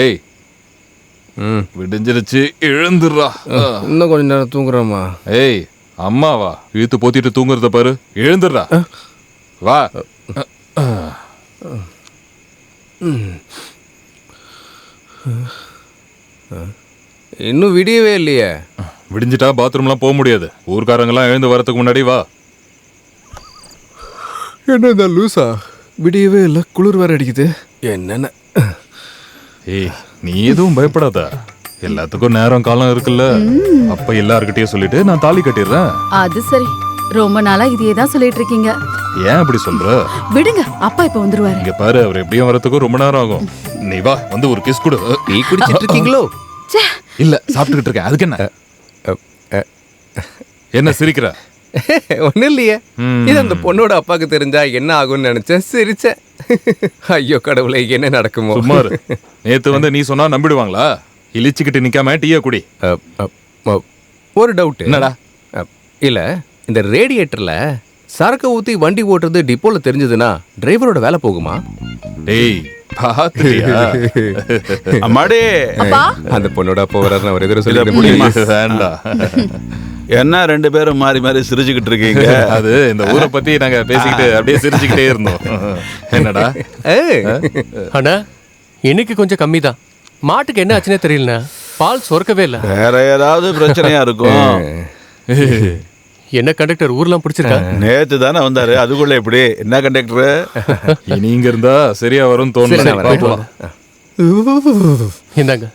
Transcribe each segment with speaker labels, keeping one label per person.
Speaker 1: ஏய் விடிஞ்சிருச்சு, எழுந்துடுறா.
Speaker 2: இன்னும் கொஞ்ச நேரம் தூங்குறோமா?
Speaker 1: ஏய் அம்மாவா, இழுத்து போத்திட்டு தூங்குறத பாரு, எழுந்துடுறா. வா.
Speaker 2: இன்னும் விடியவே இல்லையே.
Speaker 1: விடிஞ்சிட்டா பாத்ரூம்லாம் போக முடியாது. ஊர்க்காரங்கெல்லாம் எழுந்து வரதுக்கு முன்னாடி வா.
Speaker 2: என்ன லூசா, விடியவே இல்லை, குளிர் வேற அடிக்குது. என்னென்ன?
Speaker 1: ஏய் நீ எதுவும் பயப்படாத, எல்லாத்துக்கும் நேரம் காலம் இருக்குல்ல. அப்ப எல்லார்கிட்டயும் சொல்லிட்டு நான் தாலி கட்டிடுறேன்.
Speaker 3: அது சரி, ரொம்ப நாளா இதையே தான் சொல்லிட்டு இருக்கீங்க.
Speaker 1: ஏன் அப்படி சொல்ற?
Speaker 3: விடுங்க, அப்பா இப்ப வந்துருவாரு.
Speaker 1: இங்க பாரு, அவர் எப்படியும் வரதுக்கு ரொம்ப நேரம் ஆகும். நீ வா, வந்து ஒரு கிஸ் கொடு.
Speaker 2: டீ குடிச்சிட்டு இருக்கீங்களோ?
Speaker 1: இல்ல, சாப்பிட்டுக்கிட்டு இருக்கேன். அதுக்கு என்ன? என்ன சிரிக்கிற?
Speaker 2: ஒன்னும் இல்லையே. இது அந்த பொண்ணோட அப்பாவுக்கு தெரிஞ்சா என்ன ஆகும்னு நினைச்சேன், சிரிச்சேன். ஐயோ கடவுளே, என்ன நடக்குமோ?
Speaker 1: சும்மா நேத்து வந்து நீ சொன்னா நம்பிடுவாங்களா? இழிச்சுக்கிட்டு நிக்காம டீயை குடி.
Speaker 2: ஒரு டவுட்.
Speaker 1: என்னடா?
Speaker 2: இல்ல, இந்த ரேடியேட்டர்ல சரக்கு ஊத்தி வண்டி ஓட்டுறது டிப்போல தெரிஞ்சதுன்னா டிரைவரோட வேலை போகுமா?
Speaker 1: டேய் பாத்தியா?
Speaker 4: அம்மாடி,
Speaker 2: அந்த பொண்ணோட அப்பா வராருன்னு ஒரு எதிர சொல்லி
Speaker 1: வேண்டாம்.
Speaker 4: என்ன ரெண்டு பேரும் மாறி மாறி சிரிச்சுக்கிட்டு இருக்கீங்க?
Speaker 1: அது இந்த ஊரை பத்தி நாங்க பேசிக்கிட்டு அப்படியே சிரிச்சுக்கிட்டே இருந்தோம். என்னடா?
Speaker 5: அண்ணா இன்னைக்கு கொஞ்சம் கம்மி தான். மாட்டுக்கு என்ன ஆச்சுன்னே தெரியலண்ணா, பால் சொர்க்கவே இல்லை.
Speaker 4: வேற ஏதாவது பிரச்சனையா இருக்கும்.
Speaker 5: என்ன கண்டக்டர் ஊர்லாம் பிடிச்சிருக்கா?
Speaker 4: நேத்து தானே வந்தாரு, அதுக்குள்ள எப்படி? என்ன கண்டக்டர்?
Speaker 1: நீங்க இருந்தா சரியா வரும்னு தோணுது.
Speaker 5: இந்தாங்க.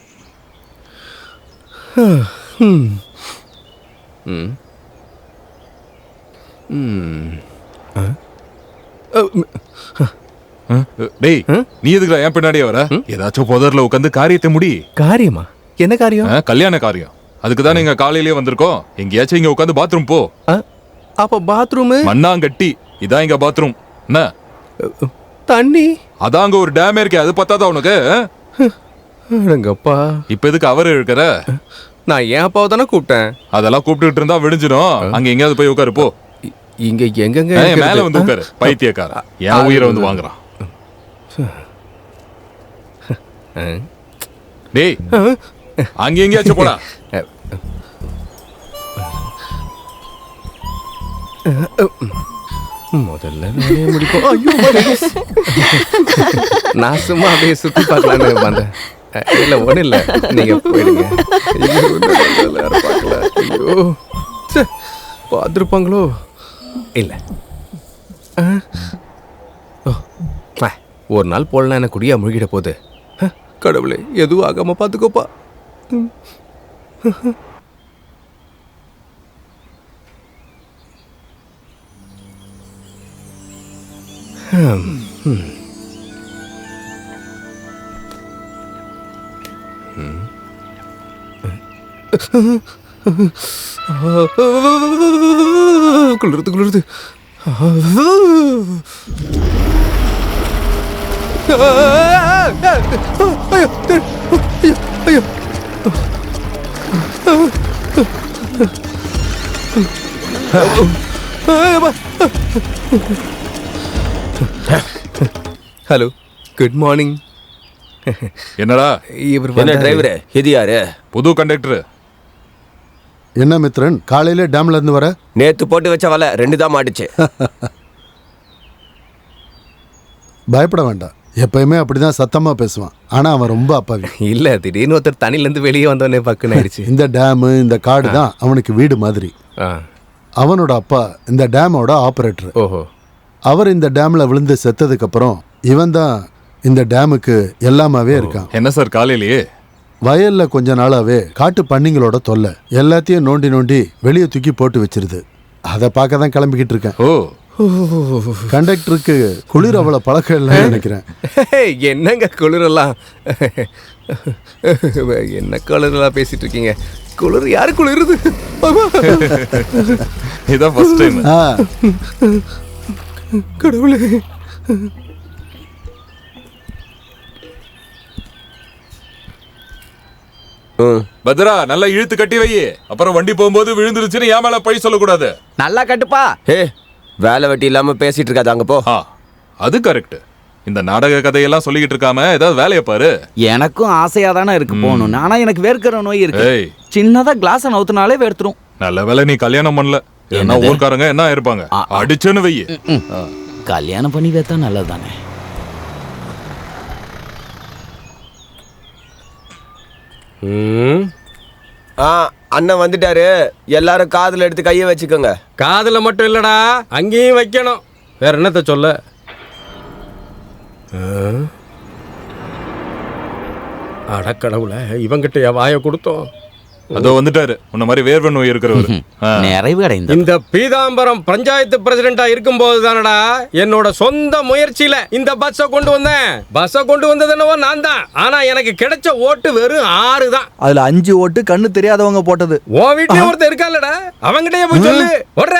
Speaker 1: டேய் நீ எதுக்குடா என் பின்னாடியே வர? ஏதாச்சும் புதர்ல உட்காந்து காரியத்தை முடி.
Speaker 2: காரியமா? என்ன காரியம்?
Speaker 1: கல்யாண காரியம். அதுக்கு தான் நீங்க காலையிலேயே வந்திருக்கோம். எங்கேயாச்சும் இங்க உட்காந்து பாத்ரூம் போ.
Speaker 2: அப்ப பாத்ரூம்?
Speaker 1: மண்ணாங்கட்டி, இதான் இங்க பாத்ரூம். என்ன
Speaker 2: தண்ணி?
Speaker 1: அதாங்க ஒரு டேமே இருக்கே, அது பத்தாதா உனக்கு?
Speaker 2: அடங்கப்பா,
Speaker 1: இப்ப எதுக்கு அவர் இழுக்கிற?
Speaker 2: நான் என் அப்பாவை தானே கூப்பிட்டேன்.
Speaker 1: அதெல்லாம் கூப்பிட்டு இருந்தா விடிஞ்சிடும். அங்க எங்கேயாவது போய் உட்காரு போ.
Speaker 2: இங்க எங்கங்க
Speaker 1: மேல வந்து உட்காரு, பைத்தியக்கார. என் உயிரை வந்து வாங்குறான். டேய் அங்க எங்கேயாச்சும் போடா.
Speaker 2: முதல்ல முடிப்போம். நான் சும்மா அப்படியே சுத்தி பார்க்கலான்னு வந்தேன். இல்ல ஒண்ணு இல்ல, நீங்க போயிடுங்க. பார்க்கல. ஐயோ பார்த்துருப்பாங்களோ? இல்ல, ஒரு நாள் போடலாம், என்ன குடியா முழுகிட போகுது. கடவுளே, எதுவும் ஆகாம பார்த்துக்கோப்பா. குளிருது குளிருது. Hello, good morning.
Speaker 1: என்னடா
Speaker 2: இவர்
Speaker 6: டிரைவரு? இது யாரு?
Speaker 1: புது கண்டக்டர்.
Speaker 7: என்ன மித்ரன், காலையில டேம்ல இருந்து வர?
Speaker 6: நேத்து போட்டு வச்ச வலை 2 தான் மாட்டுச்சு.
Speaker 7: பயப்பட வேண்டாம், எப்பயுமே அப்படிதான் சத்தமா பேசுவான். ஆனா அவன் ரொம்ப அப்பாவி.
Speaker 2: இல்ல, திடீர்னு ஒருத்தர் தண்ணில இருந்து வெளியே வந்தோடனே பக்குன்னு ஆயிடுச்சு.
Speaker 7: இந்த டேமு இந்த காடு தான் அவனுக்கு வீடு மாதிரி. அவனோட அப்பா இந்த டேமோட ஆபரேட்டர்.
Speaker 2: ஓஹோ. அவர்
Speaker 7: இந்த டேம்ல விழுந்து செத்ததுக்கு அப்புறம் இவன் தான் இந்த டேமுக்கு எல்லாமாவே இருக்கான்.
Speaker 1: என்ன சார் காலையிலேயே?
Speaker 7: வயல்ல கொஞ்ச நாளாவே காட்டு பன்னிங்களோட தொல்லை, எல்லாத்தையும் நோண்டி நோண்டி வெளியே தூக்கி போட்டு வச்சிருது. அதை பார்க்க தான் கிளம்பிக்கிட்டு இருக்கேன்.
Speaker 1: ஓ,
Speaker 7: கண்டக்டருக்கு குளிர் அவ்வளவு பழக்கம் இல்லைன்னு நினைக்கிறேன்.
Speaker 2: என்னங்க குளிரெல்லாம்? என்ன குளிரெல்லாம் பேசிட்டு இருக்கீங்க? குளிர் யாரு குளிருது?
Speaker 1: இதான் ஃபர்ஸ்ட் டைம்.
Speaker 2: கடவுளே.
Speaker 1: பத்ரா, நல்லா இழுத்து கட்டி வை. அப்புறம் வண்டி போகும்போது விழுந்துருச்சுன்னு என் மேல பழி சொல்லக்கூடாது.
Speaker 6: நல்லா கட்டுப்பா. ஏ, வேலை வெட்டி இல்லாம பேசிட்டு இருக்காது, அங்க போ.
Speaker 1: அது கரெக்ட். இந்த நாடக கதையெல்லாம் சொல்லிக்கிட்டு இருக்காம ஏதாவது வேலையை பாரு.
Speaker 8: எனக்கும் ஆசையா தானே இருக்கு போகணும்னு. ஆனா எனக்கு வேர்க்கிற நோய் இருக்கு.
Speaker 1: ஏய்,
Speaker 8: சின்னதா கிளாஸ் நவுத்துனாலே வேர்த்துரும்.
Speaker 1: நல்ல வேலை நீ கல்யாணம் பண்ணல. என்ன
Speaker 8: என்னது?
Speaker 1: ஊர்க்காரங்க என்ன இருப்பாங்க, அடிச்சுன்னு வெய்யு.
Speaker 8: கல்யாணம் பண்ணி வைத்தா நல்லது தானே.
Speaker 6: அண்ணன் வந்துட்டாரு, எல்லாரும் காதுல எடுத்து கைய வச்சுக்கோங்க.
Speaker 9: காதுல மட்டும் இல்லடா, அங்கேயும் வைக்கணும். வேற என்னத்த சொல்ல? அடக்கடவுள, இவங்கிட்ட வாயை கொடுத்தோம்.
Speaker 1: அதோ வந்துட்டாரு, உன்ன மாதிரி வேர்வை நோய் இருக்கிறவர்.
Speaker 8: நிறைவு அடைந்த
Speaker 9: இந்த பீதாம்பரம் பஞ்சாயத்து பிரசிடென்டா இருக்கும் போது தானடா என்னோட சொந்த முயற்சியில இந்த பஸ்ஸை கொண்டு வந்தேன். பஸ்ஸை கொண்டு வந்தது என்னவோ நான் தான். ஆனா எனக்கு கிடைச்ச ஓட்டு வெறும் 6 தான்.
Speaker 10: அதுல 5 ஓட்டு கண்ணு தெரியாதவங்க போட்டது.
Speaker 9: ஓ வீட்லயே ஒருத்தர் இருக்கான்லடா, அவங்கிட்டயே போய் சொல்லு. ஓடுற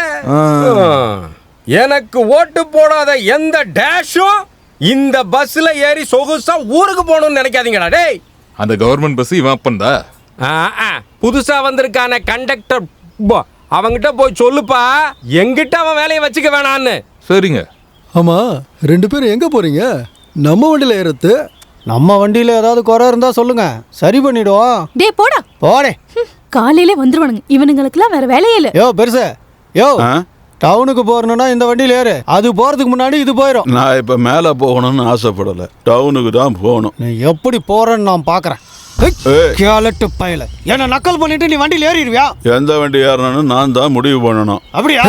Speaker 9: எனக்கு ஓட்டு போடாத எந்த டேஷும் இந்த பஸ்ல ஏறி சொகுசா ஊருக்கு போகணும்னு நினைக்காதீங்கடா. டேய்,
Speaker 1: அந்த கவர்மெண்ட் பஸ் இவன் அப்பன்தா.
Speaker 9: புதுசா வந்திருக்கான கண்டக்டர், அவங்கிட்ட போய் சொல்லுப்பா, எங்கிட்ட அவன் வேலையை வச்சுக்க வேணான்னு.
Speaker 1: சரிங்க.
Speaker 10: ஆமா, 2 பேரும் எங்க போறீங்க? நம்ம வண்டியில ஏறது. நம்ம வண்டியில ஏதாவது குறை இருந்தா சொல்லுங்க, சரி பண்ணிடுவோம்.
Speaker 3: டே போடா
Speaker 10: போடே.
Speaker 3: காலையிலே வந்துருவானுங்க. இவனுங்களுக்குலாம் வேற வேலையே இல்ல.
Speaker 10: யோ பெருசு, யோ டவுனுக்கு போறணும்னா இந்த வண்டியில ஏறு. அது போறதுக்கு முன்னாடி இது போயிடும்.
Speaker 4: நான் இப்ப மேல போகணும்னு ஆசைப்படல, டவுனுக்கு தான் போகணும்.
Speaker 10: நீ எப்படி போறன்னு நான் பாக்குறேன். கேலட்டு பயல, என்ன நக்கல் பண்ணிட்டு நீ வண்டியில ஏறிடுவியா?
Speaker 4: எந்த வண்டி ஏறணும்னு நான் தான் முடிவு பண்ணணும்.
Speaker 10: அப்படியா?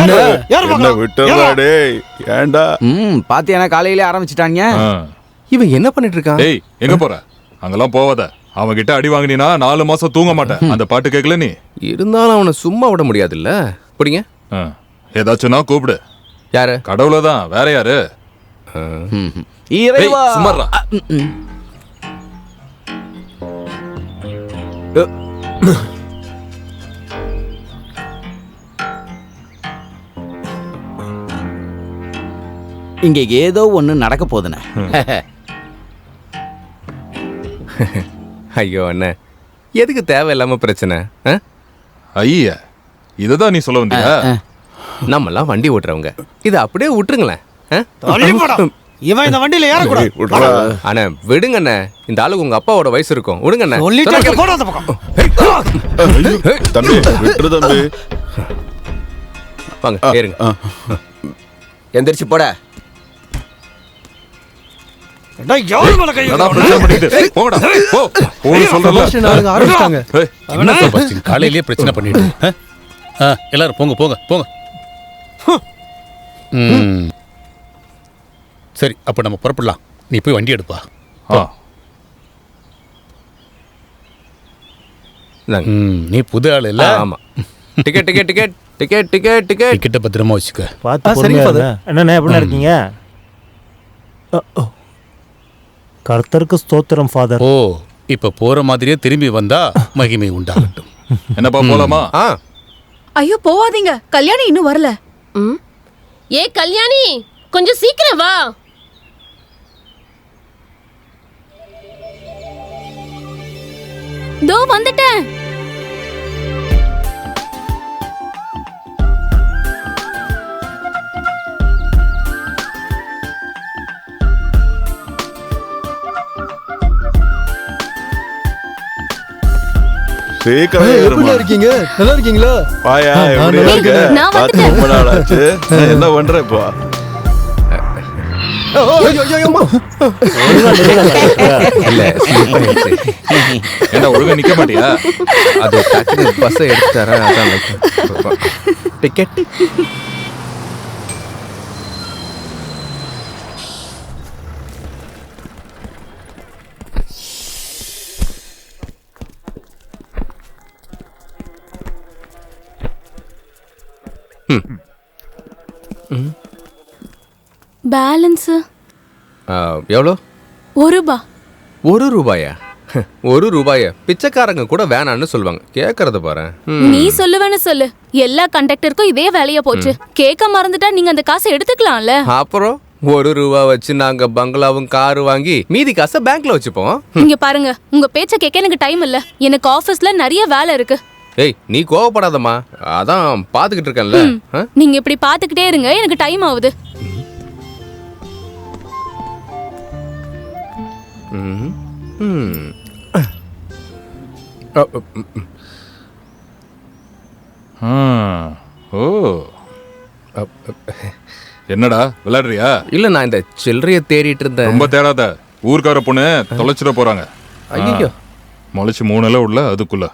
Speaker 4: என்ன விட்டுறா டேய், ஏண்டா?
Speaker 8: பாத்தியானா காலையிலே ஆரம்பிச்சுட்டாங்க.
Speaker 2: இவன் என்ன பண்ணிட்டு இருக்கான்?
Speaker 1: ஏய், எங்க போற? அங்கெல்லாம் போவாத. அவன் கிட்ட அடி வாங்கினா 4 மாசம் தூங்க மாட்டேன். அந்த பாட்டு கேட்கல நீ?
Speaker 2: இருந்தாலும் அவனை சும்மா விட முடியாதுல்ல. பிடிங்க.
Speaker 1: ஏதாச்சும்னா கூப்பிடு.
Speaker 2: யாரு?
Speaker 1: கடவுள தான், வேற யாரு?
Speaker 8: இறைவா,
Speaker 1: சும்மாறா.
Speaker 8: இங்க ஏதோ ஒண்ணு நடக்க போதுனே.
Speaker 2: ஐயோ அண்ணன், எதுக்கு தேவையில்லாம பிரச்சனை?
Speaker 1: ஐயா, இததான் நீ சொல்ல வந்தியா?
Speaker 2: நம்மலாம் வண்டி ஓட்டுறவங்க, இதை அப்படியே விட்டுருங்களேன்.
Speaker 10: இவன் இந்த வண்டியில ஏறக்கூடாது.
Speaker 2: அண்ணா விடுங்க அண்ணே, இந்த ஆளுக்கு உங்க அப்பாவோட வயசு இருக்கும். விடுங்க அண்ணே.
Speaker 4: தம்பி விட்டுரு தம்பி.
Speaker 2: வாங்க ஏறுங்க.
Speaker 6: எந்திரிச்சு போட.
Speaker 11: காலையிலேயே பிரச்சனை பண்ணிட்டு எல்லாரும் போங்க போங்க போங்க. சரி, அப்ப நம்ம புறப்படலாம். நீ போய் வண்டி எடுப்பா. நீ புது ஆள் இல்ல?
Speaker 2: ஆமா. Ticket ticket ticket ticket ticket ticket
Speaker 11: டிக்கெட்டை பத்திரமா வச்சுக்க.
Speaker 10: என்ன எப்படி இருக்கீங்க? கர்த்தருக்கு ஸ்தோத்திரம் ஃபாதர்.
Speaker 11: ஓ, இப்ப போற மாதிரியே திரும்பி வந்தா மகிமை உண்டாகட்டும்.
Speaker 1: என்னப்பா போலாமா?
Speaker 3: ஐயோ போவாதீங்க, கல்யாணி இன்னும் வரல.
Speaker 12: ஏ கல்யாணி, கொஞ்சம் சீக்கிரம் வா.
Speaker 3: தோ வந்துட்டேன்.
Speaker 4: சீக்கிரம்
Speaker 10: இருக்கீங்க? நல்லா இருக்கீங்களா?
Speaker 4: பாயா, எப்படி இருக்க? பார்த்து ரொம்ப நாள் ஆச்சு. என்ன பண்ற இப்போ?
Speaker 1: என்ன ஒழுங்கா நிக்க மாட்டியா?
Speaker 2: அது டக்குனு பஸ்ஸை எடுத்துட்டாரா, அதான் டிக்கெட்.
Speaker 3: பேலன்ஸ்
Speaker 2: எவ்வளோ?
Speaker 3: 1 ரூபா.
Speaker 2: 1 ரூபாயா? 1 ரூபாயா? பிச்சைக்காரங்க கூட வேணான்னு சொல்லுவாங்க. கேட்கறத பாரு.
Speaker 3: நீ சொல்லுவேன்னு சொல்லு. எல்லா கண்டக்டருக்கும் இதே வேலையா போச்சு. கேட்க மறந்துட்டா நீங்க அந்த காசை எடுத்துக்கலாம்ல.
Speaker 2: அப்புறம் 1 ரூபா வச்சு நாங்க பங்களாவும் காரு வாங்கி மீதி காசை பேங்க்ல வச்சுப்போம்.
Speaker 3: இங்க பாருங்க, உங்க பேச்ச கேட்க எனக்கு டைம் இல்ல. எனக்கு ஆபீஸ்ல நிறைய வேலை இருக்கு.
Speaker 2: ஏய், நீ கோவப்படாதம்மா, அதான் பாத்துக்கிட்டு இருக்கேன்ல.
Speaker 3: நீங்க இப்படி பாத்துக்கிட்டே இருங்க, எனக்கு டைம் ஆகுது.
Speaker 2: ம். ம். அ, ம், ம்.
Speaker 1: ஆ, ஓ
Speaker 2: அ,
Speaker 1: என்னடா விளையாடுறியா?
Speaker 2: இல்ல நான் இந்த சில்லறைய தேடிட்டு இருந்தேன்.
Speaker 1: ரொம்ப தேடாத, ஊர்க்கார பொண்ணு தொலைச்சிட போறாங்க.
Speaker 2: ஐயோ.
Speaker 1: முளைச்சு 3 இலை உள்ள அதுக்குள்ள